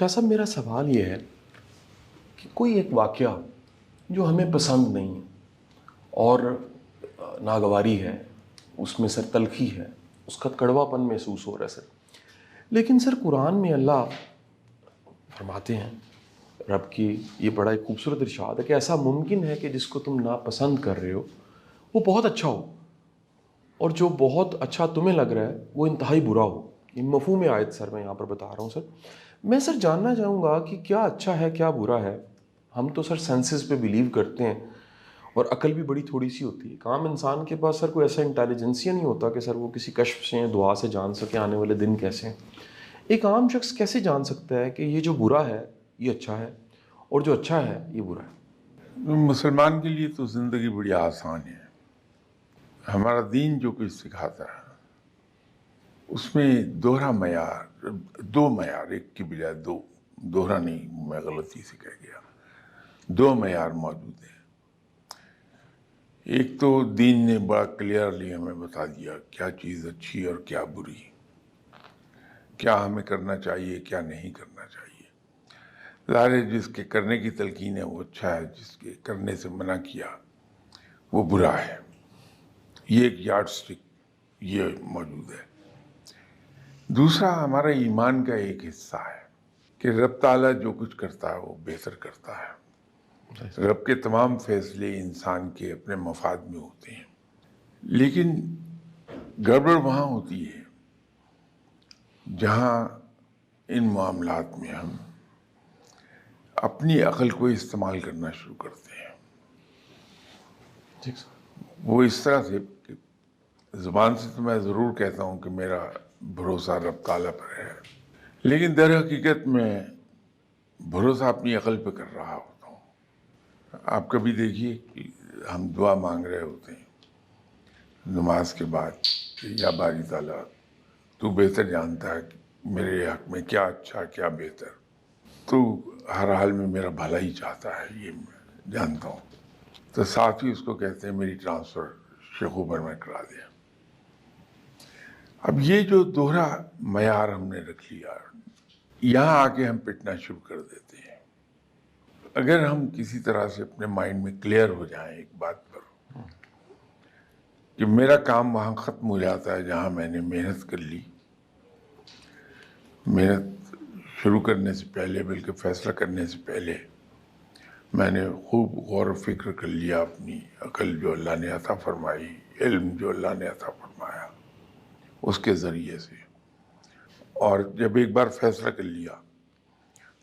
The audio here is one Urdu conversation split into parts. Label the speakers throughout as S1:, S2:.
S1: شاہ صاحب میرا سوال یہ ہے کہ کوئی ایک واقعہ جو ہمیں پسند نہیں ہے اور ناگواری ہے، اس میں سر تلخی ہے، اس کا کڑوا پن محسوس ہو رہا ہے سر، لیکن سر قرآن میں اللہ فرماتے ہیں، رب کی یہ بڑا ایک خوبصورت ارشاد ہے کہ ایسا ممکن ہے کہ جس کو تم ناپسند کر رہے ہو وہ بہت اچھا ہو، اور جو بہت اچھا تمہیں لگ رہا ہے وہ انتہائی برا ہو۔ یہ مفہوم آیت سر میں یہاں پر بتا رہا ہوں سر۔ میں سر جاننا چاہوں گا کہ کیا اچھا ہے کیا برا ہے۔ ہم تو سر سینسز پہ بلیو کرتے ہیں اور عقل بھی بڑی تھوڑی سی ہوتی ہے۔ عام انسان کے پاس سر کوئی ایسا انٹیلیجنسیا نہیں ہوتا کہ سر وہ کسی کشف سے دعا سے جان سکے آنے والے دن کیسے ہیں۔ ایک عام شخص کیسے جان سکتا ہے کہ یہ جو برا ہے یہ اچھا ہے اور جو اچھا ہے یہ برا ہے؟
S2: مسلمان کے لیے تو زندگی بڑی آسان ہے۔ ہمارا دین جو کچھ سکھاتا ہے اس میں دوہرا معیار، دو معیار، ایک کی بجائے دو، دوہرا نہیں، میں غلطی سے کہہ گیا، دو معیار موجود ہیں۔ ایک تو دین نے بڑا کلیئرلی ہمیں بتا دیا کیا چیز اچھی اور کیا بری، کیا ہمیں کرنا چاہیے کیا نہیں کرنا چاہیے۔ ظاہر ہے جس کے کرنے کی تلقین ہے وہ اچھا ہے، جس کے کرنے سے منع کیا وہ برا ہے۔ یہ ایک یارڈ سٹک یہ موجود ہے۔ دوسرا ہمارا ایمان کا ایک حصہ ہے کہ رب تعالیٰ جو کچھ کرتا ہے وہ بہتر کرتا ہے۔ رب کے تمام فیصلے انسان کے اپنے مفاد میں ہوتے ہیں، لیکن گڑبڑ وہاں ہوتی ہے جہاں ان معاملات میں ہم اپنی عقل کو استعمال کرنا شروع کرتے ہیں۔
S1: ٹھیک سر۔
S2: وہ اس طرح سے کہ زبان سے تو میں ضرور کہتا ہوں کہ میرا بھروسہ رب تعالیٰ پر ہے، لیکن در حقیقت میں بھروسہ اپنی عقل پہ کر رہا ہوتا ہوں۔ آپ کبھی دیکھیے کہ ہم دعا مانگ رہے ہوتے ہیں نماز کے بعد کہ یا باری تعالیٰ تو بہتر جانتا ہے کہ میرے حق میں کیا اچھا کیا بہتر، تو ہر حال میں میرا بھلا ہی چاہتا ہے، یہ میں جانتا ہوں۔ تو ساتھ ہی اس کو کہتے ہیں میری ٹرانسفر شیخ عمر میں کرا دیا۔ اب یہ جو دوہرا معیار ہم نے رکھ لیا، یہاں آ کے ہم پٹنا شروع کر دیتے ہیں۔ اگر ہم کسی طرح سے اپنے مائنڈ میں کلیئر ہو جائیں ایک بات پر کہ میرا کام وہاں ختم ہو جاتا ہے جہاں میں نے محنت کر لی، محنت شروع کرنے سے پہلے بلکہ فیصلہ کرنے سے پہلے میں نے خوب غور و فکر کر لیا، اپنی عقل جو اللہ نے عطا فرمائی، علم جو اللہ نے عطا فرمایا اس کے ذریعے سے، اور جب ایک بار فیصلہ کر لیا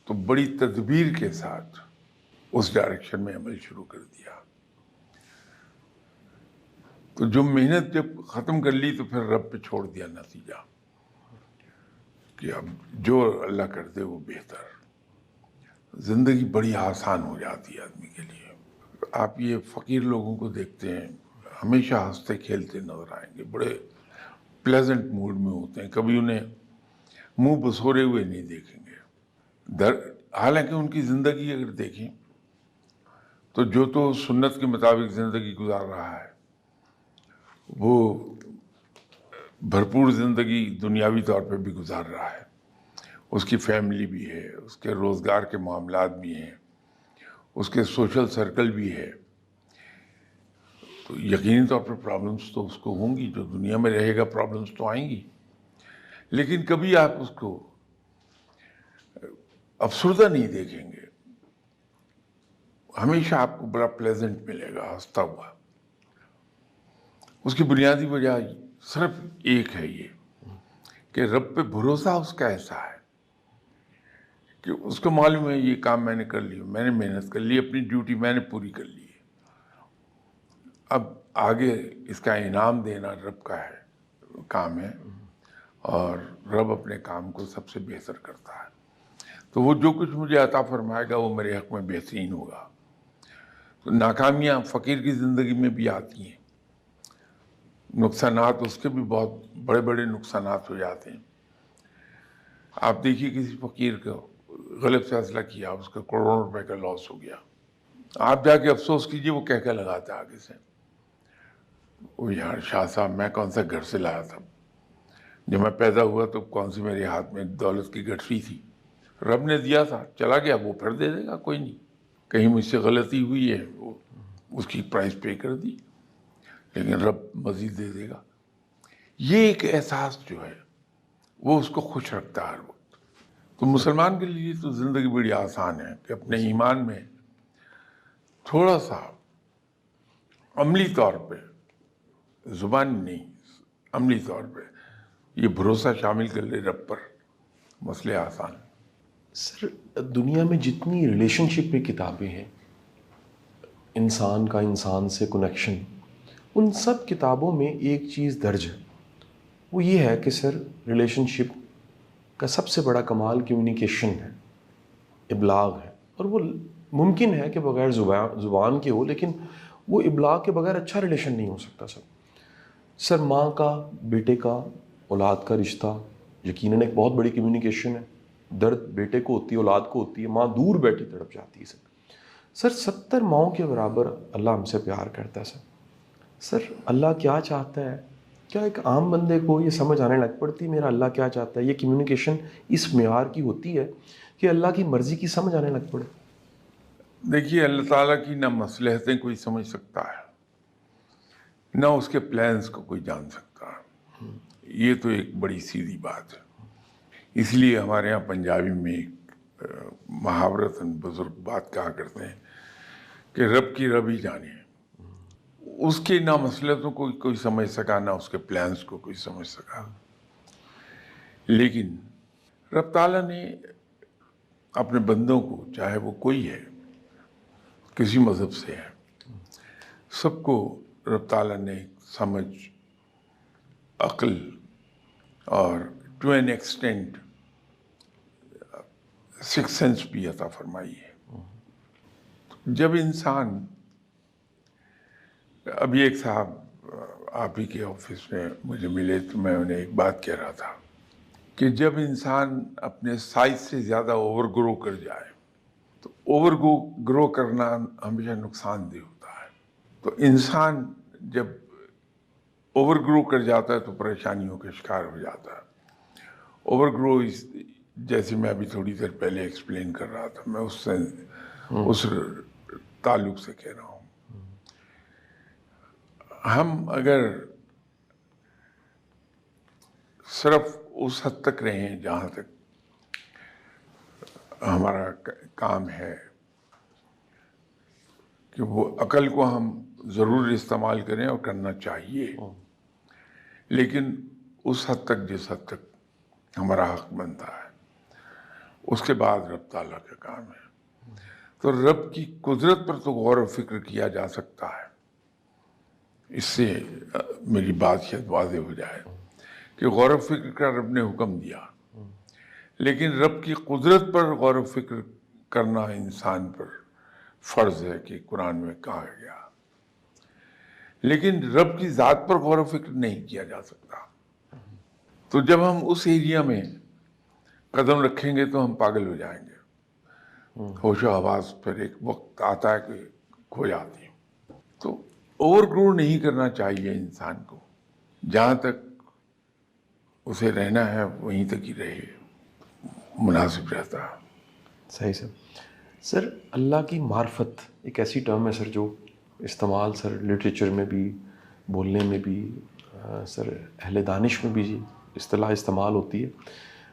S2: تو بڑی تدبیر کے ساتھ اس ڈائریکشن میں عمل شروع کر دیا۔ تو جو محنت جب ختم کر لی تو پھر رب پہ چھوڑ دیا نتیجہ کہ اب جو اللہ کر دے وہ بہتر۔ زندگی بڑی آسان ہو جاتی ہے آدمی کے لیے۔ آپ یہ فقیر لوگوں کو دیکھتے ہیں ہمیشہ ہنستے کھیلتے نظر آئیں گے، بڑے پلیزنٹ موڈ میں ہوتے ہیں، کبھی انہیں منہ بسورے ہوئے نہیں دیکھیں گے۔ حالانکہ ان کی زندگی اگر دیکھیں تو جو تو سنت کے مطابق زندگی گزار رہا ہے وہ بھرپور زندگی دنیاوی طور پہ بھی گزار رہا ہے، اس کی فیملی بھی ہے، اس کے روزگار کے معاملات بھی ہیں، اس کے سوشل سرکل بھی ہے، تو یقینی طور پر پرابلمس تو اس کو ہوں گی، جو دنیا میں رہے گا پرابلمس تو آئیں گی، لیکن کبھی آپ اس کو افسردہ نہیں دیکھیں گے، ہمیشہ آپ کو بڑا پلیزنٹ ملے گا، ہنستا ہوا۔ اس کی بنیادی وجہ صرف ایک ہے، یہ کہ رب پہ بھروسہ اس کا ایسا ہے کہ اس کو معلوم ہے یہ کام میں نے کر لی، میں نے محنت کر لی، اپنی ڈیوٹی میں نے پوری کر لی ہے، اب آگے اس کا انعام دینا رب کا ہے کام ہے، اور رب اپنے کام کو سب سے بہتر کرتا ہے، تو وہ جو کچھ مجھے عطا فرمائے گا وہ میرے حق میں بہترین ہوگا۔ تو ناکامیاں فقیر کی زندگی میں بھی آتی ہیں، نقصانات اس کے بھی بہت بڑے بڑے نقصانات ہو جاتے ہیں۔ آپ دیکھیے کسی فقیر کو غلط فیصلہ کیا، اس کا کروڑوں روپے کا لاس ہو گیا، آپ جا کے افسوس کیجئے، وہ کہہ لگاتا ہے آگے سے، وہ یار شاہ صاحب میں کون سا گھر سے لایا تھا، جب میں پیدا ہوا تو کون سی میرے ہاتھ میں دولت کی گٹھری تھی، رب نے دیا تھا چلا گیا، وہ پھر دے دے گا، کوئی نہیں، کہیں مجھ سے غلطی ہوئی ہے وہ اس کی پرائز پے کر دی، لیکن رب مزید دے دے گا۔ یہ ایک احساس جو ہے وہ اس کو خوش رکھتا ہے ہر وقت۔ تو مسلمان کے لیے تو زندگی بڑی آسان ہے کہ اپنے ایمان میں تھوڑا سا عملی طور پہ، زبان نہیں، عملی طور پہ یہ بھروسہ شامل کر لے رب پر، مسئلے آسان۔
S1: سر دنیا میں جتنی ریلیشن شپ پہ کتابیں ہیں، انسان کا انسان سے کنیکشن، ان سب کتابوں میں ایک چیز درج ہے، وہ یہ ہے کہ سر ریلیشن شپ کا سب سے بڑا کمال کمیونیکیشن ہے، ابلاغ ہے، اور وہ ممکن ہے کہ بغیر زبان کے ہو، لیکن وہ ابلاغ کے بغیر اچھا ریلیشن نہیں ہو سکتا سر۔ سر ماں کا بیٹے کا، اولاد کا رشتہ یقیناً ایک بہت بڑی کمیونیکیشن ہے، درد بیٹے کو ہوتی ہے، اولاد کو ہوتی ہے، ماں دور بیٹھی تڑپ جاتی ہے سر۔ سر 70 ماؤں کے برابر اللہ ہم سے پیار کرتا ہے سر۔ سر اللہ کیا چاہتا ہے، کیا ایک عام بندے کو یہ سمجھ آنے لگ پڑتی میرا اللہ کیا چاہتا ہے؟ یہ کمیونیکیشن اس معیار کی ہوتی ہے کہ اللہ کی مرضی کی سمجھ آنے لگ پڑے؟
S2: دیکھیے، اللہ تعالیٰ کی نہ مصلحتیں کوئی سمجھ سکتا ہے، نہ اس کے پلانز کو کوئی جان سکتا ہے۔ یہ تو ایک بڑی سیدھی بات ہے۔ اس لیے ہمارے ہاں پنجابی میں ایک محاورتاً بزرگ بات کہا کرتے ہیں کہ رب کی رب ہی جانے، اس کے نہ مصلحتوں کو کوئی سمجھ سکا، نہ اس کے پلانز کو کوئی سمجھ سکا۔ لیکن رب تعالیٰ نے اپنے بندوں کو، چاہے وہ کوئی ہے، کسی مذہب سے ہے، سب کو رب تعالیٰ نے سمجھ، عقل اور to an extent six sense بھی عطا فرمائی ہے۔ جب انسان، ابھی ایک صاحب آپ ہی کے آفس میں مجھے ملے تو میں انہیں ایک بات کہہ رہا تھا کہ جب انسان اپنے سائز سے زیادہ اوور گرو کر جائے تو اوور گرو کرنا ہمیشہ نقصان دہ ہوتا ہے۔ تو انسان جب اوور گرو کر جاتا ہے تو پریشانیوں کا شکار ہو جاتا ہے۔ اوور گرو جیسے میں ابھی تھوڑی دیر پہلے ایکسپلین کر رہا تھا، میں اس تعلق سے کہہ رہا ہوں۔ ہم اگر صرف اس حد تک رہیں جہاں تک ہمارا کام ہے کہ وہ عقل کو ہم ضرور استعمال کریں اور کرنا چاہیے، لیکن اس حد تک جس حد تک ہمارا حق بنتا ہے، اس کے بعد رب تعالیٰ کا کام ہے۔ تو رب کی قدرت پر تو غور و فکر کیا جا سکتا ہے۔ اس سے میری بات شاید واضح ہو جائے کہ غور و فکر کا رب نے حکم دیا، لیکن رب کی قدرت پر غور و فکر کرنا انسان پر فرض ہے کہ قرآن میں کہا گیا، لیکن رب کی ذات پر غور و فکر نہیں کیا جا سکتا۔ تو جب ہم اس ایریا میں قدم رکھیں گے تو ہم پاگل ہو جائیں گے، ہوش و حواس پھر ایک وقت آتا ہے کہ کھو جاتی ہیں۔ تو اوور گرو نہیں کرنا چاہیے انسان کو، جہاں تک اسے رہنا ہے وہیں تک ہی رہے، مناسب رہتا ہے۔
S1: صحیح سر۔ سر اللہ کی معرفت ایک ایسی ٹرم ہے سر جو استعمال سر لٹریچر میں بھی، بولنے میں بھی، سر اہل دانش میں بھی اصطلاح استعمال ہوتی ہے۔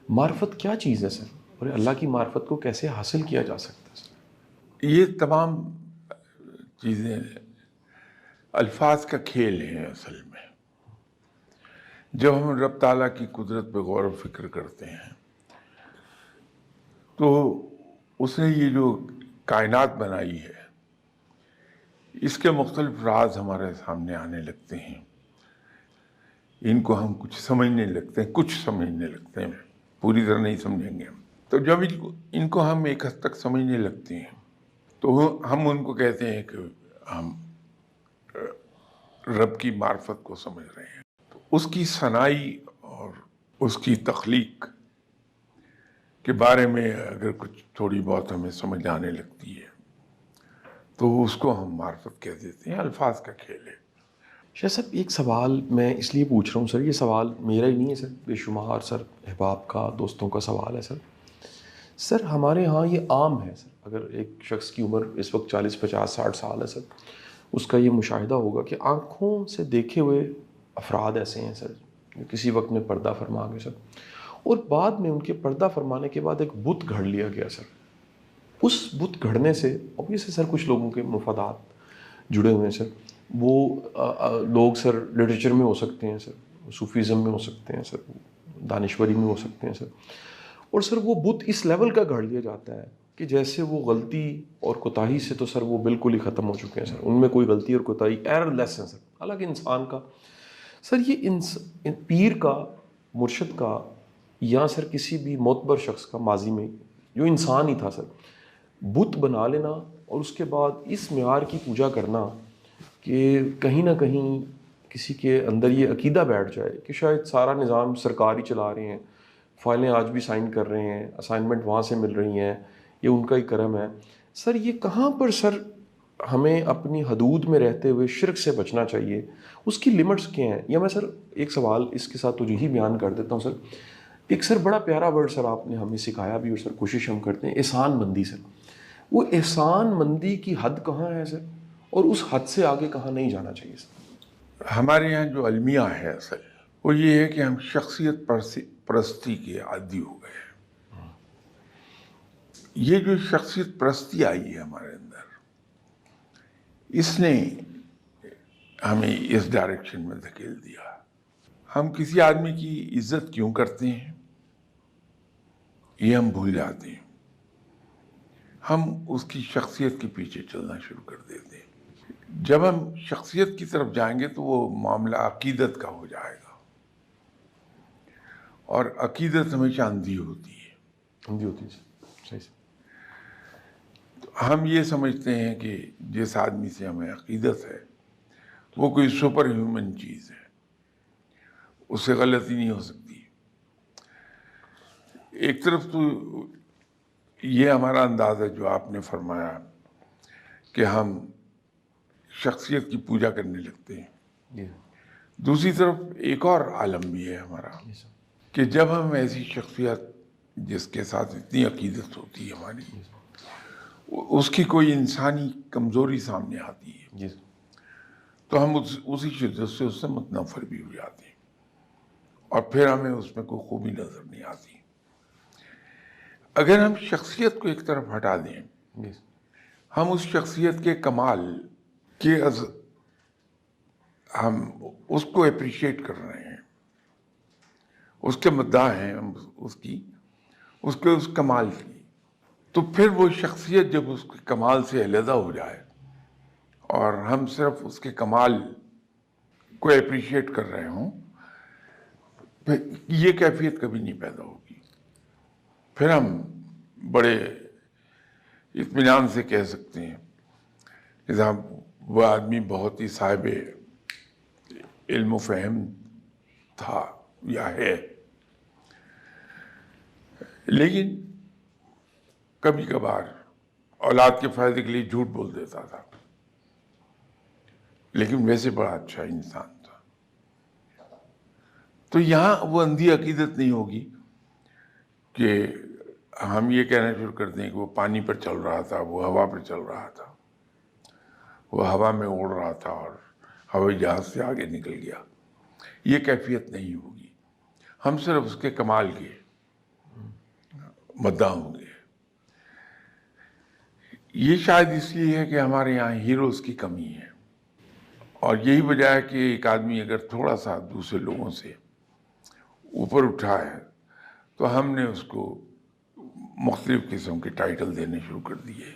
S1: معرفت کیا چیز ہے سر، اور اللہ کی معرفت کو کیسے حاصل کیا جا سکتا ہے سر؟
S2: یہ تمام چیزیں الفاظ کا کھیل ہیں اصل میں۔ جب ہم رب تعالیٰ کی قدرت پہ غور و فکر کرتے ہیں تو اس نے یہ جو کائنات بنائی ہے، اس کے مختلف راز ہمارے سامنے آنے لگتے ہیں، ان کو ہم کچھ سمجھنے لگتے ہیں، پوری طرح نہیں سمجھیں گے ہم۔ تو جب ان کو ہم ایک حد تک سمجھنے لگتے ہیں تو ہم ان کو کہتے ہیں کہ ہم رب کی معرفت کو سمجھ رہے ہیں۔ تو اس کی صنائی اور اس کی تخلیق کے بارے میں اگر کچھ تھوڑی بہت ہمیں سمجھ آنے لگتی ہے تو اس کو ہم معرفت کہہ دیتے ہیں۔ الفاظ کا کھیل ہے۔
S1: شاہ صاحب ایک سوال میں اس لیے پوچھ رہا ہوں سر، یہ سوال میرا ہی نہیں ہے سر، بے شمار سر احباب کا، دوستوں کا سوال ہے سر۔ سر ہمارے ہاں یہ عام ہے سر، اگر ایک شخص کی عمر اس وقت 40 50 60 سال ہے سر، اس کا یہ مشاہدہ ہوگا کہ آنکھوں سے دیکھے ہوئے افراد ایسے ہیں سر جو کسی وقت میں پردہ فرما گئے سر، اور بعد میں ان کے پردہ فرمانے کے بعد ایک بت گھڑ لیا گیا سر. اس بت گھڑنے سے obviously سر کچھ لوگوں کے مفادات جڑے ہوئے ہیں سر. وہ لوگ سر لٹریچر میں ہو سکتے ہیں سر، صوفیزم میں ہو سکتے ہیں سر، دانشوری میں ہو سکتے ہیں سر، اور سر وہ بت اس لیول کا گھڑ لیا جاتا ہے کہ جیسے وہ غلطی اور کوتاہی سے تو سر وہ بالکل ہی ختم ہو چکے ہیں سر، ان میں کوئی غلطی اور کوتاہی ایرر لیس ہے سر. حالانکہ انسان کا سر یہ پیر کا، مرشد کا، یا سر کسی بھی معتبر شخص کا ماضی میں جو انسان ہی تھا سر، بت بنا لینا اور اس کے بعد اس معیار کی پوجا کرنا کہ کہیں نہ کہیں کسی کے اندر یہ عقیدہ بیٹھ جائے کہ شاید سارا نظام سرکار ہی چلا رہے ہیں، فائلیں آج بھی سائن کر رہے ہیں، اسائنمنٹ وہاں سے مل رہی ہیں، یہ ان کا ہی کرم ہے. سر یہ کہاں پر سر ہمیں اپنی حدود میں رہتے ہوئے شرک سے بچنا چاہیے، اس کی لمٹس کیا ہیں؟ یا میں سر ایک سوال اس کے ساتھ تجھے ہی بیان کر دیتا ہوں سر. ایک سر بڑا پیارا ورڈ سر آپ نے ہمیں سکھایا بھی، اور سر کوشش ہم کرتے ہیں، احسان مندی سر. وہ احسان مندی کی حد کہاں ہے سر، اور اس حد سے آگے کہاں نہیں جانا چاہیے سر؟
S2: ہمارے یہاں جو المیہ ہے اصل وہ یہ ہے کہ ہم شخصیت پرستی کے عادی ہو گئے. یہ جو شخصیت پرستی آئی ہے ہمارے اندر، اس نے ہمیں اس ڈائریکشن میں دھکیل دیا. ہم کسی آدمی کی عزت کیوں کرتے ہیں یہ ہم بھول جاتے ہیں. ہم اس کی شخصیت کے پیچھے چلنا شروع کر دیتے ہیں. جب ہم شخصیت کی طرف جائیں گے تو وہ معاملہ عقیدت کا ہو جائے گا، اور عقیدت ہمیشہ اندھی ہوتی ہے.
S1: اندھی ہوتی ہے سر، صحیح سر.
S2: ہم یہ سمجھتے ہیں کہ جس آدمی سے ہمیں عقیدت ہے وہ کوئی سپر ہیومن چیز ہے، اس سے غلطی نہیں ہو سکتی. ایک طرف تو یہ ہمارا انداز ہے جو آپ نے فرمایا کہ ہم شخصیت کی پوجا کرنے لگتے ہیں.
S1: جی
S2: دوسری طرف ایک اور عالم بھی ہے ہمارا
S1: سر.
S2: کہ جب ہم ایسی شخصیت جس کے ساتھ اتنی عقیدت ہوتی ہے ہماری، اس کی کوئی انسانی کمزوری سامنے آتی ہے
S1: جی سر.
S2: تو ہم اسی شدت سے اس سے متنفر بھی ہو جاتے ہیں، اور پھر ہمیں اس میں کوئی خوبی نظر نہیں آتی. اگر ہم شخصیت کو ایک طرف ہٹا دیں،
S1: جی سر.
S2: ہم اس شخصیت کے کمال کے ہم اس کو اپریشیٹ کر رہے ہیں، اس کے مداح ہیں ہم اس کے کمال کی، تو پھر وہ شخصیت جب اس کے کمال سے علیحدہ ہو جائے اور ہم صرف اس کے کمال کو اپریشیٹ کر رہے ہوں، پھر یہ کیفیت کبھی نہیں پیدا ہوگی. پھر ہم بڑے اطمینان سے کہہ سکتے ہیں کہ صاحب وہ آدمی بہت ہی صاحب علم و فہم تھا یا ہے. لیکن کبھی کبھار اولاد کے فائدے کے لیے جھوٹ بول دیتا تھا، لیکن ویسے بڑا اچھا انسان تھا. تو یہاں وہ اندھی عقیدت نہیں ہوگی کہ ہم یہ کہنا شروع کر دیں کہ وہ پانی پر چل رہا تھا، وہ ہوا پر چل رہا تھا، وہ ہوا میں اڑ رہا تھا اور ہوائی جہاز سے آگے نکل گیا. یہ کیفیت نہیں ہوگی. ہم صرف اس کے کمال کے مداح ہوں گے. یہ شاید اس لیے ہے کہ ہمارے یہاں ہیروز کی کمی ہے، اور یہی وجہ ہے کہ ایک آدمی اگر تھوڑا سا دوسرے لوگوں سے اوپر اٹھا ہے تو ہم نے اس کو مختلف قسم کے ٹائٹل دینے شروع کر دیے.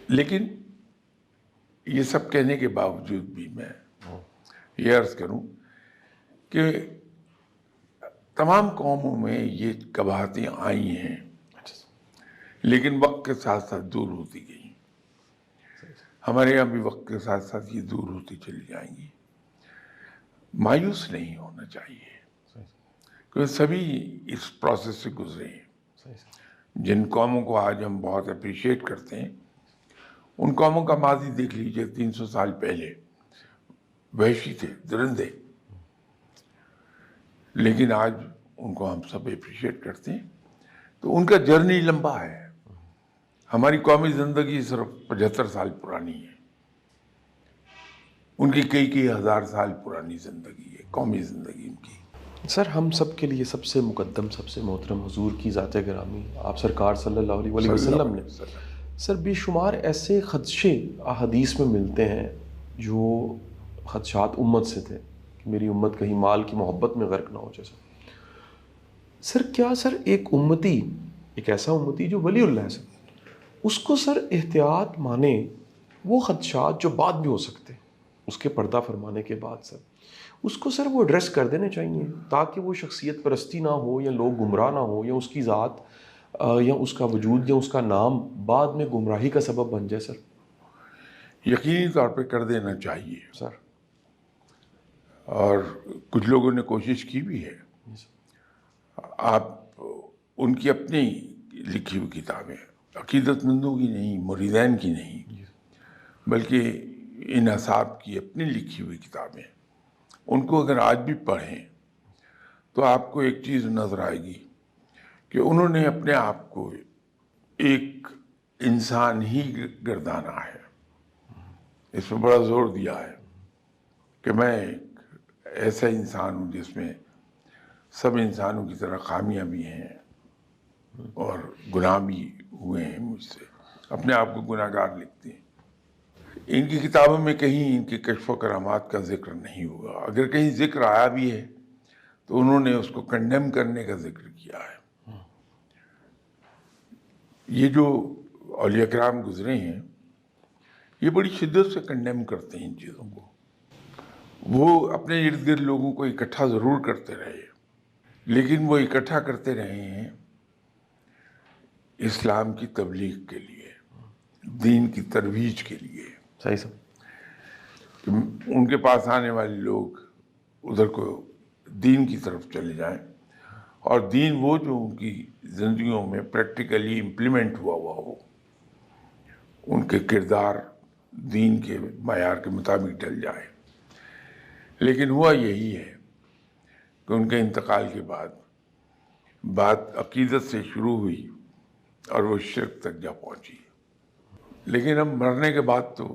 S2: لیکن یہ سب کہنے کے باوجود بھی میں یہ عرض کروں کہ تمام قوموں میں یہ قباحتیں آئی ہیں، لیکن وقت کے ساتھ ساتھ دور ہوتی گئیں. ہمارے یہاں بھی وقت کے ساتھ ساتھ یہ دور ہوتی چلی جائیں گی. مایوس نہیں ہونا چاہیے، کیونکہ سبھی اس پروسیس سے گزرے ہیں. جن قوموں کو آج ہم بہت اپریشیٹ کرتے ہیں، ان قوموں کا ماضی دیکھ لیجئے. 300 سال پہلے وحشی تھے، درندے، لیکن آج ان کو ہم سب اپریشیٹ کرتے ہیں تو ان کا جرنی لمبا ہے. ہماری قومی زندگی صرف 75 سال پرانی ہے، ان کی کئی ہزار سال پرانی زندگی ہے، قومی زندگی ان کی.
S1: سر ہم سب کے لیے سب سے مقدم، سب سے محترم حضور کی ذات گرامی آپ سرکار صلی اللہ علیہ وسلم نے سر بے شمار ایسے خدشے احادیث میں ملتے ہیں جو خدشات امت سے تھے کہ میری امت کہیں مال کی محبت میں غرق نہ ہو جیسا. سر کیا سر ایک امتی، ایک ایسا امتی جو ولی اللہ ہے سر، اس کو سر احتیاط مانے وہ خدشات جو بعد بھی ہو سکتے اس کے پردہ فرمانے کے بعد سر، اس کو سر وہ ایڈریس کر دینے چاہیے تاکہ وہ شخصیت پرستی نہ ہو یا لوگ گمراہ نہ ہو یا اس کی ذات یا اس کا وجود یا اس کا نام بعد میں گمراہی کا سبب بن جائے سر؟
S2: یقینی طور پہ کر دینا چاہیے
S1: سر.
S2: اور کچھ لوگوں نے کوشش کی بھی ہے. آپ ان کی اپنی لکھی ہوئی کتابیں، عقیدت مندوں کی نہیں، مریدین کی نہیں، بلکہ ان اصحاب کی اپنی لکھی ہوئی کتابیں، ان کو اگر آج بھی پڑھیں تو آپ کو ایک چیز نظر آئے گی کہ انہوں نے اپنے آپ کو ایک انسان ہی گردانا ہے. اس پہ بڑا زور دیا ہے کہ میں ایک ایسا انسان ہوں جس میں سب انسانوں کی طرح خامیاں بھی ہیں اور گناہ بھی ہوئے ہیں مجھ سے. اپنے آپ کو گناہ گار لکھتے ہیں. ان کی کتابوں میں کہیں ان کے کشف و کرامات کا ذکر نہیں ہوا. اگر کہیں ذکر آیا بھی ہے تو انہوں نے اس کو کنڈیم کرنے کا ذکر کیا ہے. یہ جو اولیاء کرام گزرے ہیں یہ بڑی شدت سے کنڈیم کرتے ہیں ان چیزوں کو. وہ اپنے ارد گرد لوگوں کو اکٹھا ضرور کرتے رہے، لیکن وہ اکٹھا کرتے رہے ہیں اسلام کی تبلیغ کے لیے، دین کی ترویج کے لیے.
S1: صحیح سر.
S2: کہ ان کے پاس آنے والے لوگ ادھر کو دین کی طرف چلے جائیں، اور دین وہ جو ان کی زندگیوں میں پریکٹیکلی امپلیمنٹ ہوا ہو، ان کے کردار دین کے معیار کے مطابق ڈل جائے. لیکن ہوا یہی ہے کہ ان کے انتقال کے بعد بات عقیدت سے شروع ہوئی اور وہ شرک تک جا پہنچی. لیکن اب مرنے کے بعد تو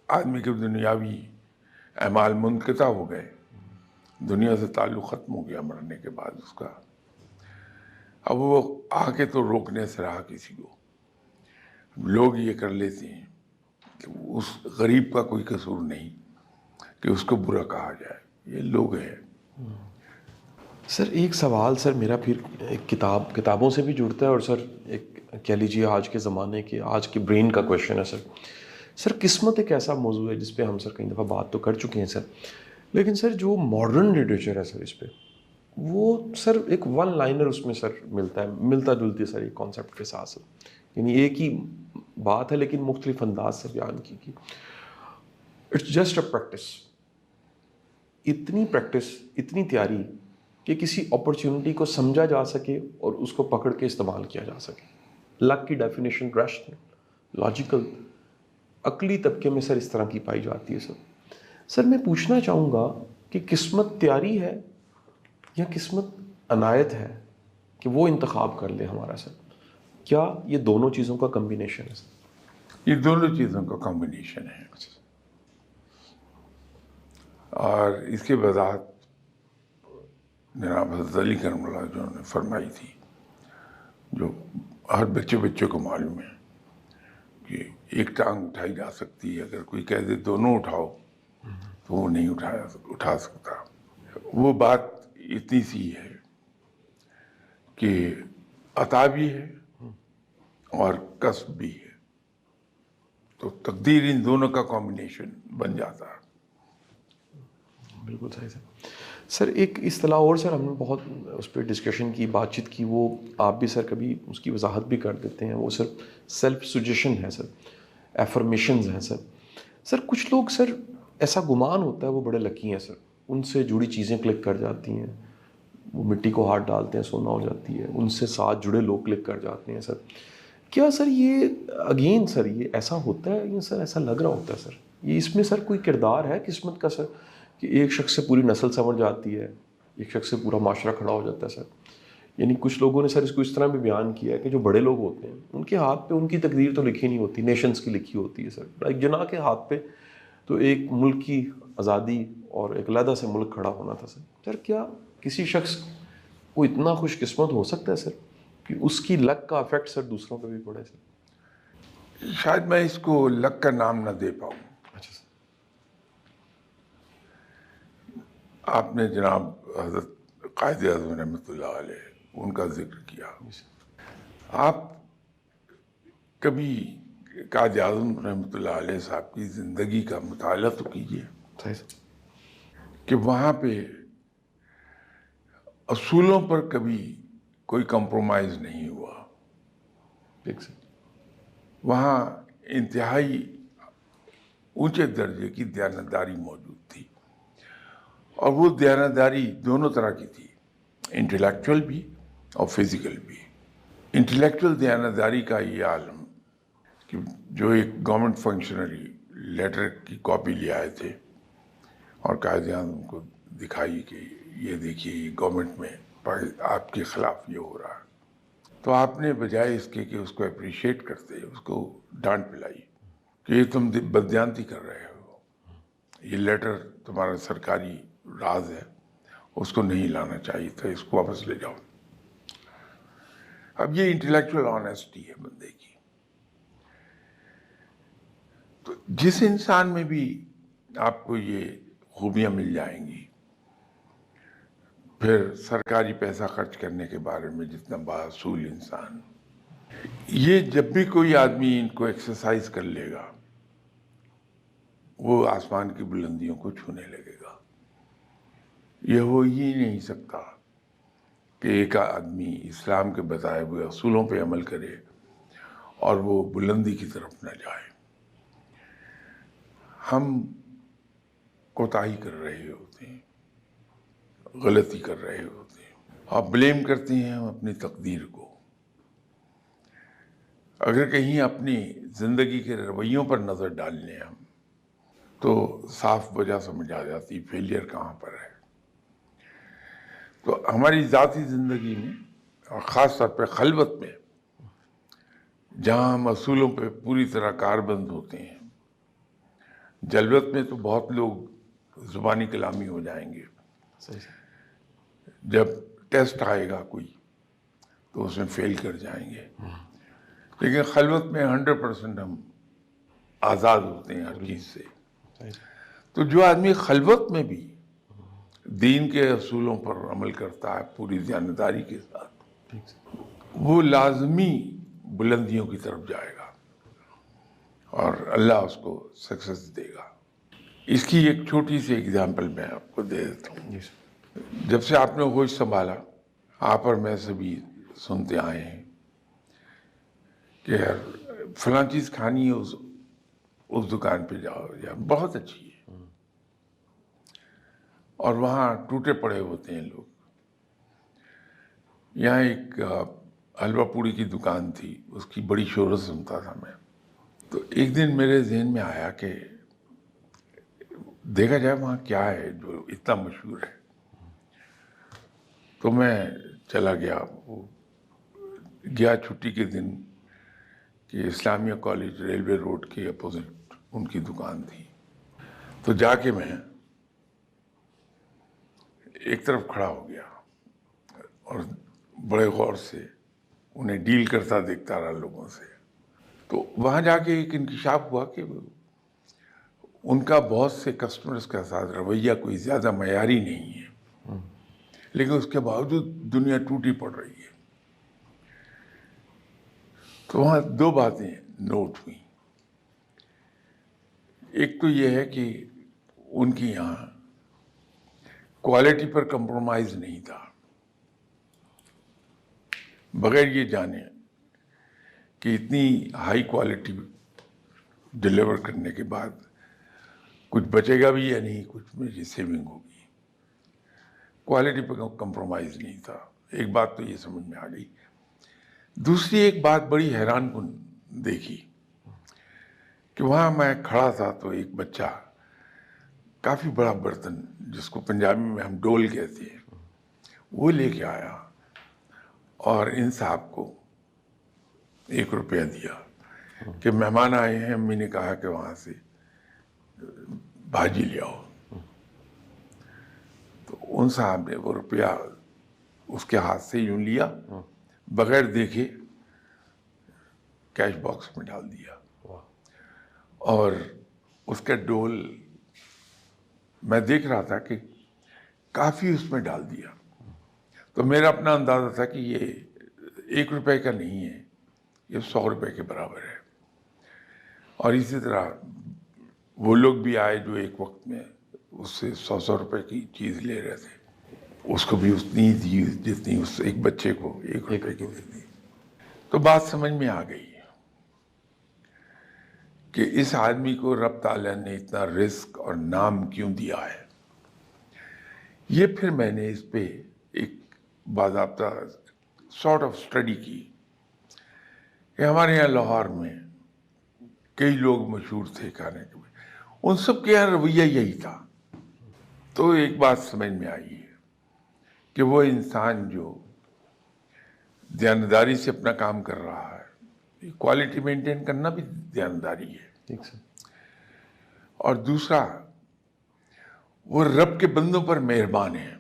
S2: آدمی کے دنیاوی اعمال منقطع ہو گئے، دنیا سے تعلق ختم ہو گیا مرنے کے بعد اس کا. اب وہ آ کے تو روکنے سے رہا کسی کو. لوگ یہ کر لیتے ہیں کہ اس غریب کا کوئی قصور نہیں کہ اس کو برا کہا جائے، یہ لوگ ہیں.
S1: سر ایک سوال سر میرا پھر ایک کتابوں سے بھی جڑتا ہے اور سر ایک کہہ لیجیے آج کے زمانے کے، آج کے برین کا کویشچن ہے سر. سر قسمت ایک ایسا موضوع ہے جس پہ ہم سر کئی دفعہ بات تو کر چکے ہیں سر، لیکن سر جو ماڈرن لٹریچر ہے سر اس پہ وہ سر ایک ون لائنر اس میں سر ملتا ہے، ملتا جلتی سر ایک کانسیپٹ کے ساتھ سر، یعنی ایک ہی بات ہے لیکن مختلف انداز سے بیان کی گئی. It's just a practice. اتنی پریکٹس، اتنی تیاری کہ کسی اپرچونٹی کو سمجھا جا سکے اور اس کو پکڑ کے استعمال کیا جا سکے. لک کی ڈیفینیشن ریشنل، لاجیکل، عقلی طبقے میں سر اس طرح کی پائی جاتی ہے سر. سر میں پوچھنا چاہوں گا کہ قسمت تیاری ہے یا قسمت عنایت ہے کہ وہ انتخاب کر لے ہمارا سر؟ کیا یہ دونوں چیزوں کا کمبینیشن ہے سر؟
S2: یہ دونوں چیزوں کا کمبینیشن ہے. اور اس کی وضاحت جناب حضرت علی کرم اللہ جو نے فرمائی تھی، جو ہر بچے کو معلوم ہے کہ ایک ٹانگ اٹھائی جا سکتی ہے، اگر کوئی کہہ دے دونوں اٹھاؤ تو وہ نہیں اٹھا سکتا. وہ بات اتنی سی ہے کہ عطا بھی ہے اور کسب بھی ہے، تو تقدیر ان دونوں کا کمبینیشن بن جاتا ہے.
S1: بالکل صحیح سر. سر ایک اصطلاح اور سر ہم نے بہت اس پہ ڈسکشن کی، بات چیت کی، وہ آپ بھی سر کبھی اس کی وضاحت بھی کر دیتے ہیں، وہ سر سیلف سجیشن ہے سر، ایفرمیشنز ہیں سر. سر کچھ لوگ سر ایسا گمان ہوتا ہے وہ بڑے لکی ہیں سر، ان سے جڑی چیزیں کلک کر جاتی ہیں، وہ مٹی کو ہاتھ ڈالتے ہیں سونا ہو جاتی ہے، ان سے ساتھ جڑے لوگ کلک کر جاتے ہیں سر. کیا سر یہ اگین سر یہ ایسا ہوتا ہے یا سر ایسا لگ رہا ہوتا ہے سر؟ یہ اس میں سر کوئی کردار ہے قسمت کا سر کہ ایک شخص سے پوری نسل سنور جاتی ہے، ایک شخص سے پورا معاشرہ کھڑا ہو جاتا ہے سر، یعنی کچھ لوگوں نے سر اس کو اس طرح بھی بیان کیا ہے کہ جو بڑے لوگ ہوتے ہیں ان کے ہاتھ پہ ان کی تقدیر تو لکھی نہیں ہوتی، نیشنز کی لکھی ہوتی ہے سر. ایک جناح کے ہاتھ پہ تو ایک ملک کی آزادی اور ایک علیحدہ سے ملک کھڑا ہونا تھا سر. سر کیا کسی شخص کو اتنا خوش قسمت ہو سکتا ہے سر کہ اس کی لک کا افیکٹ سر دوسروں پہ بھی پڑے سر؟
S2: شاید میں اس کو لک کا نام نہ دے پاؤں.
S1: اچھا سر.
S2: آپ نے جناب حضرت قائد اعظم رحمۃ اللہ علیہ ان کا ذکر کیا. آپ کبھی قائد اعظم رحمۃ اللہ علیہ صاحب کی زندگی کا مطالعہ تو کیجیے
S1: صحیح سر.
S2: کہ وہاں پہ اصولوں پر کبھی کوئی کمپرومائز نہیں ہوا.
S1: ٹھیک سر.
S2: وہاں انتہائی اونچے درجے کی دیانتداری موجود تھی، اور وہ دیانتداری دونوں طرح کی تھی، انٹلیکچوئل بھی اور فزیکل بھی. انٹلیکچوئل دیانتداری کا یہ عالم کہ جو ایک گورنمنٹ فنکشنری لیٹر کی کاپی لے آئے تھے اور قائد اعظم کو دکھائی کہ یہ دیکھیے یہ گورنمنٹ میں آپ کے خلاف یہ ہو رہا ہے، تو آپ نے بجائے اس کے کہ اس کو اپریشیٹ کرتے اس کو ڈانٹ پلائی کہ یہ تم بددیانتی کر رہے ہو، یہ لیٹر تمہارا سرکاری راز ہے، اس کو نہیں لانا چاہیے تھا، اس کو واپس لے جاؤ. اب یہ انٹلیکچوئل آنیسٹی ہے بندے کی. تو جس انسان میں بھی آپ کو یہ خوبیاں مل جائیں گی، پھر سرکاری پیسہ خرچ کرنے کے بارے میں جتنا باصول انسان، یہ جب بھی کوئی آدمی ان کو ایکسرسائز کر لے گا وہ آسمان کی بلندیوں کو چھونے لگے گا. یہ ہو ہی نہیں سکتا کہ ایک آدمی اسلام کے بتائے ہوئے اصولوں پہ عمل کرے اور وہ بلندی کی طرف نہ جائے. ہم کوتاہی کر رہے ہوتے ہیں، غلطی کر رہے ہوتے ہیں، اور بلیم کرتے ہیں ہم اپنی تقدیر کو. اگر کہیں اپنی زندگی کے رویوں پر نظر ڈال لیں ہم تو صاف وجہ سمجھ آ جاتی فیلئر کہاں پر ہے. تو ہماری ذاتی زندگی میں اور خاص طور پہ خلوت میں جہاں ہم اصولوں پہ پوری طرح کاربند ہوتے ہیں، جلوت میں تو بہت لوگ زبانی کلامی ہو جائیں گے.
S1: صحیح سر.
S2: جب ٹیسٹ آئے گا کوئی تو اس میں فیل کر جائیں گے. لیکن خلوت میں 100% ہم آزاد ہوتے ہیں ہر چیز سے. تو جو آدمی خلوت میں بھی دین کے اصولوں پر عمل کرتا ہے پوری دیانتداری کے ساتھ، وہ لازمی بلندیوں کی طرف جائے گا اور اللہ اس کو سکسیس دے گا. اس کی ایک چھوٹی سی اگزامپل میں آپ کو دے دیتا ہوں. جب سے آپ نے ہوش سنبھالا، آپ اور میں سبھی سنتے آئے ہیں کہ یار فلاں چیز کھانی ہے، اس دکان پہ جاؤ، یا بہت اچھی ہے، اور وہاں ٹوٹے پڑے ہوتے ہیں لوگ. یہاں ایک حلوہ پوڑی کی دکان تھی، اس کی بڑی شہرت سنتا تھا میں. تو ایک دن میرے ذہن میں آیا کہ دیکھا جائے وہاں کیا ہے جو اتنا مشہور ہے. تو میں چلا گیا چھٹی کے دن کہ اسلامیہ کالج ریلوے روڈ کے اپوزٹ ان کی دکان تھی. تو جا کے میں ایک طرف کھڑا ہو گیا اور بڑے غور سے انہیں ڈیل کرتا دیکھتا رہا لوگوں سے. تو وہاں جا کے ایک انکشاف ہوا کہ ان کا بہت سے کسٹمرز کے ساتھ رویہ کوئی زیادہ معیاری نہیں ہے، لیکن اس کے باوجود دنیا ٹوٹی پڑ رہی ہے. تو وہاں دو باتیں نوٹ ہوئیں. ایک تو یہ ہے کہ ان کی یہاں کوالٹی پر کمپرومائز نہیں تھا، بغیر یہ جانے کہ اتنی ہائی کوالٹی ڈیلیور کرنے کے بعد کچھ بچے گا بھی یا نہیں، کچھ میری سیونگ ہوگی. کوالٹی پہ کمپرومائز نہیں تھا. ایک بات تو یہ سمجھ میں آ گئی. دوسری ایک بات بڑی حیران کن دیکھی کہ وہاں میں کھڑا تھا تو ایک بچہ کافی بڑا برتن، جس کو پنجابی میں ہم ڈول کہتے ہیں، وہ لے کے آیا اور ان صاحب کو 1 روپیہ دیا کہ مہمان آئے ہیں، امی نے کہا کہ وہاں سے بھاجی لے آؤ. تو ان صاحب نے وہ روپیہ اس کے ہاتھ سے یوں لیا، بغیر دیکھے کیش باکس میں ڈال دیا، اور اس کا ڈول میں دیکھ رہا تھا کہ کافی اس میں ڈال دیا. تو میرا اپنا اندازہ تھا کہ یہ 1 روپے کا نہیں ہے، یہ 100 روپے کے برابر ہے. اور اسی طرح وہ لوگ بھی آئے جو ایک وقت میں اس سے 100 روپے کی چیز لے رہے تھے، اس کو بھی اتنی ہی دی جتنی اس ایک بچے کو 1 روپے کی دی. تو بات سمجھ میں آ گئی کہ اس آدمی کو رب تعالیٰ نے اتنا رزق اور نام کیوں دیا ہے. یہ پھر میں نے اس پہ ایک باضابطہ سارٹ آف اسٹڈی کی کہ ہمارے یہاں لاہور میں کئی لوگ مشہور تھے کھانے کے، ان سب کے یہاں رویہ یہی تھا. تو ایک بات سمجھ میں آئی ہے کہ وہ انسان جو دیانتداری سے اپنا کام کر رہا ہے، کوالٹی مینٹین کرنا بھی دیانتداری ہے.
S1: ٹھیک سر.
S2: اور دوسرا، وہ رب کے بندوں پر مہربان ہیں،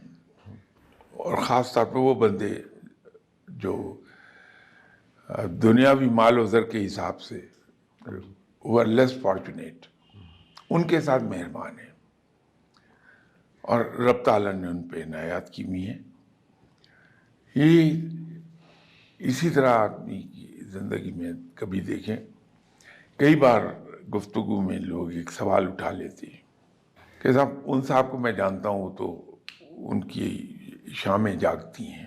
S2: اور خاص طور پہ وہ بندے جو دنیاوی مال و زر کے حساب سے وہ لیس فارچونیٹ، ان کے ساتھ مہربان ہیں، اور رب تعالیٰ نے ان پہ عنایات کی ہوئی ہیں. یہ اسی طرح آدمی کی زندگی میں کبھی دیکھیں، کئی بار گفتگو میں لوگ ایک سوال اٹھا لیتے ہیں کہ صاحب ان صاحب کو میں جانتا ہوں تو ان کی شامیں جاگتی ہیں،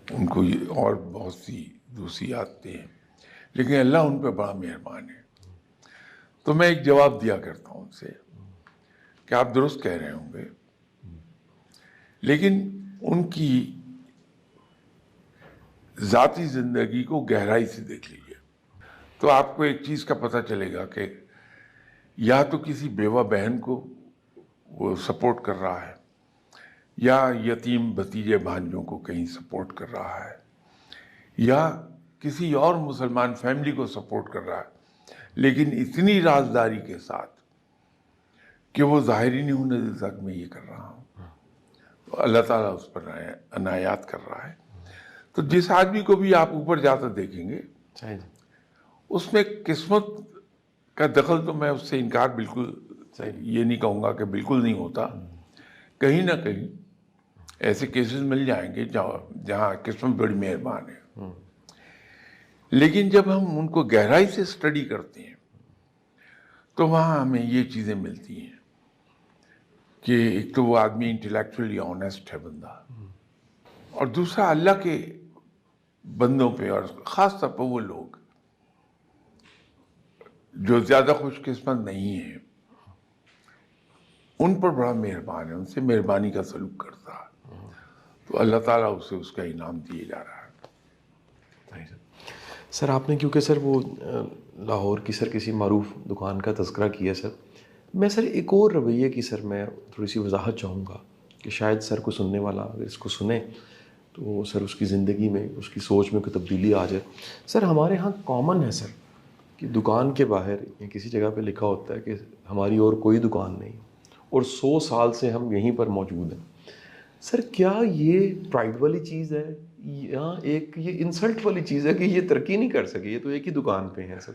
S2: ان کو اور بہت سی دوسری عادتیں ہیں، لیکن اللہ ان پہ بڑا مہربان ہے. تو میں ایک جواب دیا کرتا ہوں ان سے کہ آپ درست کہہ رہے ہوں گے، لیکن ان کی ذاتی زندگی کو گہرائی سے دیکھ لیجیے تو آپ کو ایک چیز کا پتہ چلے گا کہ یا تو کسی بیوہ بہن کو وہ سپورٹ کر رہا ہے، یا یتیم بھتیجے بھانجوں کو کہیں سپورٹ کر رہا ہے، یا کسی اور مسلمان فیملی کو سپورٹ کر رہا ہے، لیکن اتنی رازداری کے ساتھ کہ وہ ظاہر ہی نہیں ہونے دیتا کہ میں یہ کر رہا ہوں. تو اللہ تعالیٰ اس پر عنایات کر رہا ہے. تو جس آدمی کو بھی آپ اوپر جاتا دیکھیں گے، اس میں قسمت کا دخل، تو میں اس سے انکار بالکل یہ نہیں کہوں گا کہ بالکل نہیں ہوتا. کہیں نہ کہیں ایسے کیسز مل جائیں گے جہاں قسمت بڑی مہربان ہے. لیکن جب ہم ان کو گہرائی سے اسٹڈی کرتے ہیں تو وہاں ہمیں یہ چیزیں ملتی ہیں کہ ایک تو وہ آدمی انٹلیکچولی آنیسٹ ہے بندہ، اور دوسرا اللہ کے بندوں پہ، اور خاص طور پر وہ لوگ جو زیادہ خوش قسمت نہیں ہیں، ان پر بڑا مہربان ہے، ان سے مہربانی کا سلوک کرتا ہے. تو اللہ تعالیٰ اسے اس کا انعام دیے جا رہا ہے.
S1: سر آپ نے کیونکہ سر وہ لاہور کی سر کسی معروف دکان کا تذکرہ کیا سر، میں سر ایک اور رویے کی سر میں تھوڑی سی وضاحت چاہوں گا کہ شاید سر کو سننے والا اگر اس کو سنے تو سر اس کی زندگی میں، اس کی سوچ میں کوئی تبدیلی آ جائے. سر ہمارے ہاں کامن ہے سر کہ دکان کے باہر یا کسی جگہ پہ لکھا ہوتا ہے کہ ہماری اور کوئی دکان نہیں، اور 100 سال سے ہم یہیں پر موجود ہیں. سر کیا یہ پرائڈ والی چیز ہے یا ایک یہ انسلٹ والی چیز ہے کہ یہ ترقی نہیں کر سکے، یہ تو ایک ہی دکان پہ ہیں سر؟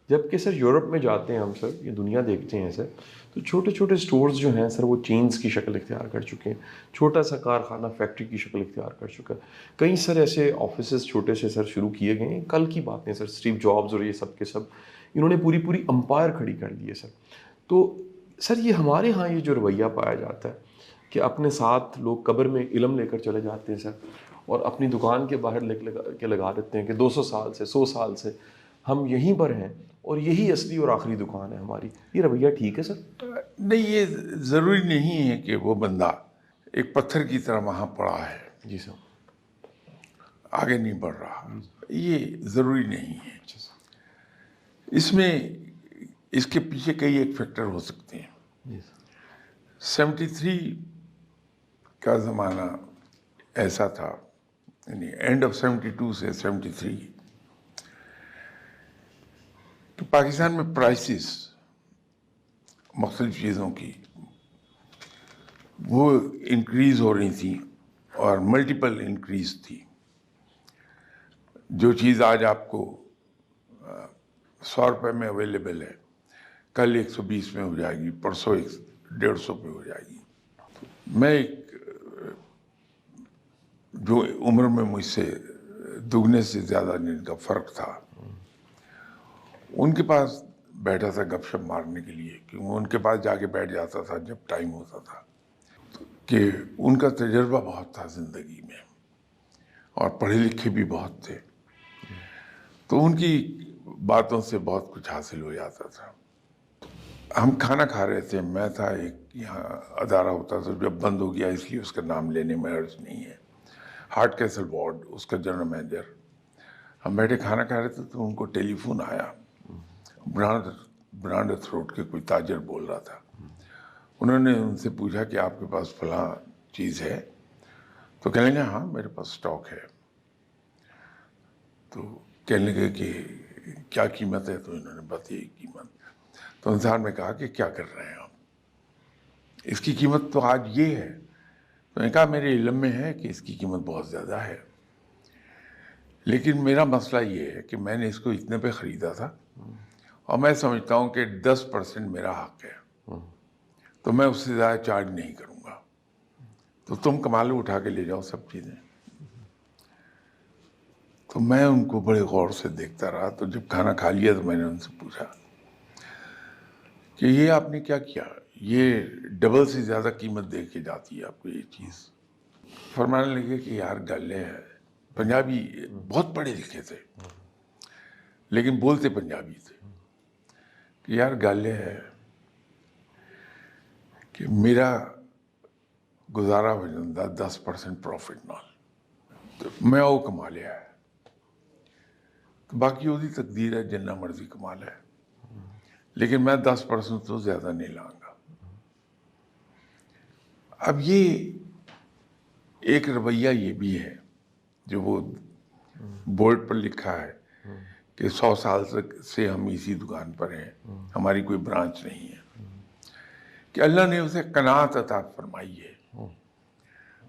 S1: جبکہ سر یورپ میں جاتے ہیں ہم سر، یہ دنیا دیکھتے ہیں سر، تو چھوٹے چھوٹے سٹورز جو ہیں سر وہ چینز کی شکل اختیار کر چکے ہیں، چھوٹا سا کارخانہ فیکٹری کی شکل اختیار کر چکا ہے. کئی سر ایسے آفیسز چھوٹے سے سر شروع کیے گئے ہیں. کل کی باتیں سر، اسٹیو جابز اور یہ سب کے سب انہوں نے پوری امپائر کھڑی کر دی ہے سر. تو سر یہ ہمارے ہاں یہ جو رویہ پایا جاتا ہے کہ اپنے ساتھ لوگ قبر میں علم لے کر چلے جاتے ہیں سر، اور اپنی دکان کے باہر لگا دیتے ہیں کہ 200 سال سے 100 سال سے ہم یہیں پر ہیں اور یہی اصلی اور آخری دکان ہے ہماری، یہ رویہ ٹھیک ہے سر؟
S2: نہیں، یہ ضروری نہیں ہے کہ وہ بندہ ایک پتھر کی طرح وہاں پڑا ہے،
S1: جی سر،
S2: آگے نہیں بڑھ رہا، یہ ضروری نہیں ہے.
S1: اچھا سر.
S2: اس میں اس کے پیچھے کئی ایک فیکٹر ہو سکتے ہیں.
S1: جی سر.
S2: 73 کا زمانہ ایسا تھا یعنی اینڈ آف 72 سے 73 تو پاکستان میں پرائسز مختلف چیزوں کی وہ انکریز ہو رہی تھیں اور ملٹیپل انکریز تھی. جو چیز آج آپ کو 100 روپے میں اویلیبل ہے کل 120 میں ہو جائے گی, پرسوں 150 پہ ہو جائے گی. میں ایک جو عمر میں مجھ سے دگنے سے زیادہ جن کا فرق تھا, ان کے پاس بیٹھا تھا گپ شپ مارنے کے لیے, کیونکہ ان کے پاس جا کے بیٹھ جاتا تھا جب ٹائم ہوتا تھا, کہ ان کا تجربہ بہت تھا زندگی میں اور پڑھے لکھے بھی بہت تھے, تو ان کی باتوں سے بہت کچھ حاصل ہو جاتا تھا. ہم کھانا کھا رہے تھے, میں تھا ایک یہاں ادارہ ہوتا تھا جب بند ہو گیا, اس لیے اس کا نام لینے میں عرض نہیں ہے, ہارٹ کیسل وارڈ, اس کا جنرل مینیجر. ہم بیٹھے کھانا کھا رہے تھے تو ان کو ٹیلی فون آیا, برانڈ تھروٹ کے کوئی تاجر بول رہا تھا. انہوں نے ان سے پوچھا کہ آپ کے پاس فلاں چیز ہے, تو کہنے لگے ہاں میرے پاس سٹاک ہے. تو کہنے لگے کہ کیا قیمت ہے, تو انہوں نے بتائی قیمت. تو انسان نے کہا کہ کیا کر رہے ہیں آپ, اس کی قیمت تو آج یہ ہے. تو نے کہا میرے علم میں ہے کہ اس کی قیمت بہت زیادہ ہے, لیکن میرا مسئلہ یہ ہے کہ میں نے اس کو اتنے پہ خریدا تھا اور میں سمجھتا ہوں کہ 10% میرا حق ہے, تو میں اس سے زیادہ چارج نہیں کروں گا, تو تم کما لو, اٹھا کے لے جاؤ سب چیزیں. تو میں ان کو بڑے غور سے دیکھتا رہا. تو جب کھانا کھا لیا تو میں نے ان سے پوچھا کہ یہ آپ نے کیا کیا, یہ ڈبل سے زیادہ قیمت دے کے جاتی ہے آپ کو یہ چیز. فرمانے لگے کہ یار گل ہے, پنجابی بہت پڑھے لکھے تھے لیکن بولتے پنجابی تھے, کہ یار گل ہے کہ میرا گزارا ہو جاتا 10% پروفٹ نال, تو میں وہ کما لیا ہے, تو باقی وہی تقدیر ہے, جنہ مرضی کما لے, لیکن میں 10% تو زیادہ نہیں لاؤں گا. اب یہ ایک رویہ یہ بھی ہے جو وہ بورڈ پر لکھا ہے کہ 100 سال سے ہم اسی دکان پر ہیں, ہماری کوئی برانچ نہیں ہے, کہ اللہ نے اسے قناعت عطا فرمائی ہے.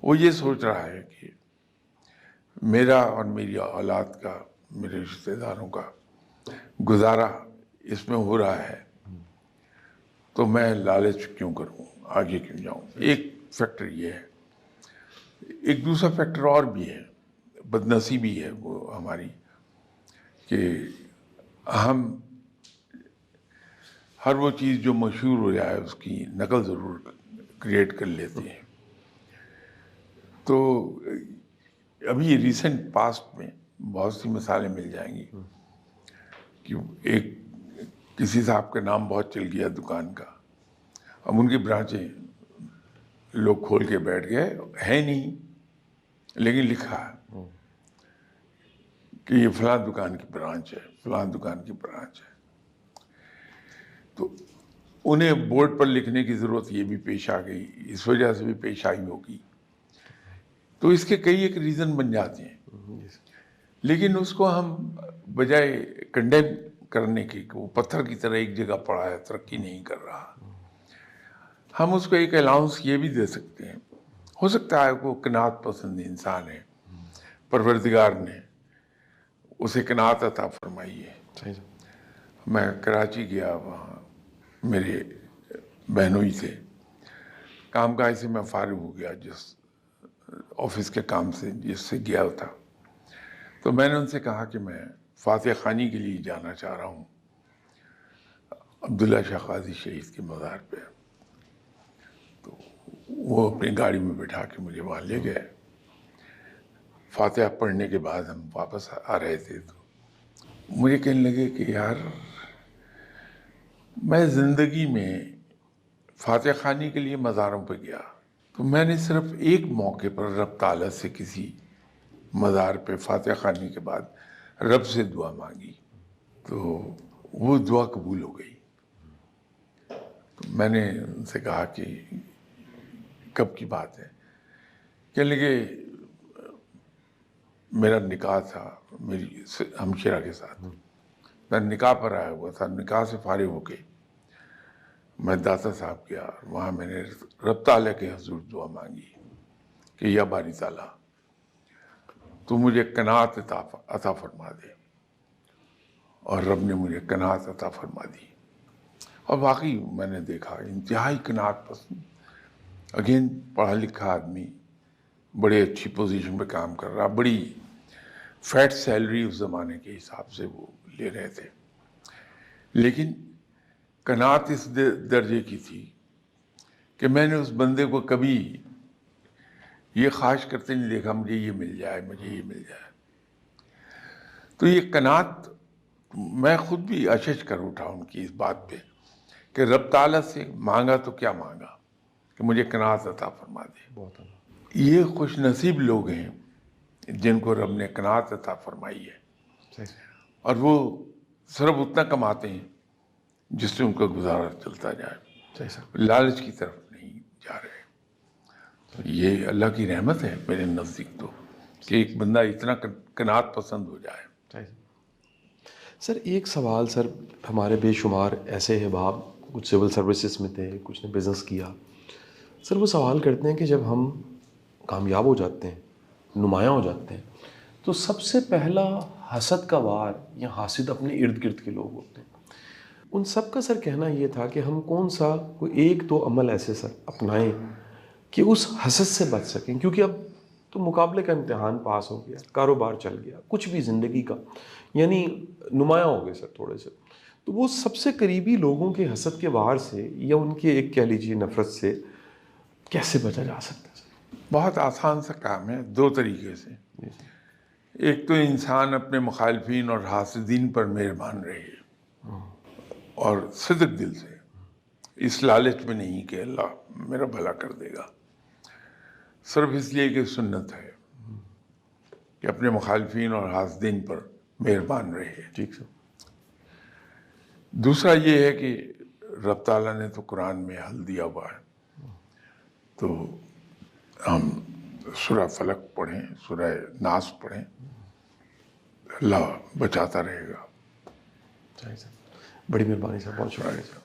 S2: وہ یہ سوچ رہا ہے کہ میرا اور میری اولاد کا, میرے رشتہ داروں کا گزارا اس میں ہو رہا ہے, تو میں لالچ کیوں کروں, آگے کیوں جاؤں. ایک فیکٹر یہ ہے. ایک دوسرا فیکٹر اور بھی ہے, بدنصیبی ہے وہ ہماری, کہ ہم ہر وہ چیز جو مشہور ہو جائے اس کی نقل ضرور کریٹ کر لیتے ہیں. تو ابھی ریسنٹ پاسٹ میں بہت سی مثالیں مل جائیں گی کہ ایک کسی صاحب کا نام بہت چل گیا دکان کا, اب ان کی برانچیں لوگ کھول کے بیٹھ گئے, ہے نہیں لیکن لکھا ہے کہ یہ فلاں دکان کی برانچ ہے, فلاں دکان کی برانچ ہے. تو انہیں بورڈ پر لکھنے کی ضرورت یہ بھی پیش آ گئی, اس وجہ سے بھی پیش آئی ہوگی. تو اس کے کئی ایک ریزن بن جاتے ہیں, لیکن اس کو ہم بجائے کنڈیم کرنے کی کہ وہ پتھر کی طرح ایک جگہ پڑا ہے, ترقی نہیں کر رہا, ہم اس کو ایک الاؤنس یہ بھی دے سکتے ہیں. ہو سکتا ہے وہ قناعت پسند انسان ہے, پروردگار نے اسے قناعت عطا فرمائی ہے. میں کراچی گیا, وہاں میرے بہنوئی تھے, کام کاج سے میں فارغ ہو گیا, جس آفس کے کام سے جس سے گیا تھا. تو میں نے ان سے کہا کہ میں فاتح خانی کے لیے جانا چاہ رہا ہوں عبداللہ شاہ قاضی شہید کے مزار پہ. تو وہ اپنی گاڑی میں بٹھا کے مجھے وہاں لے گئے. فاتحہ پڑھنے کے بعد ہم واپس آ رہے تھے, تو مجھے کہنے لگے کہ یار میں زندگی میں فاتح خانی کے لیے مزاروں پہ گیا, تو میں نے صرف ایک موقع پر رب تعالیٰ سے کسی مزار پہ فاتح خانی کے بعد رب سے دعا مانگی, تو وہ دعا قبول ہو گئی. تو میں نے ان سے کہا کہ کب کی بات ہے, کہنے لگے میرا نکاح تھا میری ہمشیرہ کے ساتھ. میں نکاح پر آیا ہوا تھا. نکاح سے فارغ ہو کے میں داتا صاحب گیا. وہاں میں نے رب تعالیٰ کے حضور دعا مانگی کہ یا باری تعالیٰ تو مجھے قناعت عطا فرما دے. اور رب نے مجھے قناعت عطا فرما دی. اور واقعی میں نے دیکھا انتہائی قناعت پسند. اگین پڑھا لکھا آدمی, بڑے اچھی پوزیشن پہ کام کر رہا, بڑی فیٹ سیلری اس زمانے کے حساب سے وہ لے رہے تھے, لیکن قناعت اس درجے کی تھی کہ میں نے اس بندے کو کبھی یہ خواہش کرتے نہیں دیکھا مجھے یہ مل جائے, مجھے یہ مل جائے. تو یہ قناعت میں خود بھی اشش کر اٹھا ان کی اس بات پہ کہ رب تعالیٰ سے مانگا تو کیا مانگا کہ مجھے قناعت عطا فرما دے.
S1: بہت اعلیٰ.
S2: یہ خوش نصیب لوگ ہیں جن کو رب نے قناعت عطا فرمائی ہے,
S1: صحیح.
S2: اور وہ صرف اتنا کماتے ہیں جس سے ان کا گزارا چلتا جائے,
S1: صحیح صاحب.
S2: لالچ کی طرف نہیں جا رہے. تو یہ اللہ کی رحمت ہے میرے نزدیک تو کہ ایک بندہ اتنا قناعت پسند ہو جائے.
S1: صحیح. سر ایک سوال, سر ہمارے بے شمار ایسے احباب کچھ سول سروسز میں تھے, کچھ نے بزنس کیا. سر وہ سوال کرتے ہیں کہ جب ہم کامیاب ہو جاتے ہیں, نمایاں ہو جاتے ہیں, تو سب سے پہلا حسد کا وار یا حاسد اپنے ارد گرد کے لوگ ہوتے ہیں. ان سب کا سر کہنا یہ تھا کہ ہم کون سا کوئی ایک دو عمل ایسے سر اپنائیں کہ اس حسد سے بچ سکیں, کیونکہ اب تو مقابلے کا امتحان پاس ہو گیا, کاروبار چل گیا, کچھ بھی زندگی کا یعنی نمایاں ہو گئے سر تھوڑے سے. تو وہ سب سے قریبی لوگوں کے حسد کے وار سے یا ان کے ایک کہہ لیجیے نفرت سے کیسے بچا جا سکتا ہے سر؟
S2: بہت آسان سا کام ہے, دو طریقے سے. ایک تو انسان اپنے مخالفین اور حاسدین پر مہربان رہے اور صدق دل سے, اس لالچ میں نہیں کہ اللہ میرا بھلا کر دے گا, صرف اس لیے کہ سنت ہے کہ اپنے مخالفین اور حاسدین پر مہربان رہے.
S1: ٹھیک سر.
S2: دوسرا یہ ہے کہ رب تعالیٰ نے تو قرآن میں حل دیا ہوا ہے, تو ہم سورہ فلق پڑھیں, سورہ ناس پڑھیں, اللہ بچاتا رہے گا.
S1: صحیح سر. بڑی مہربانی سر, بہت شکریہ سر.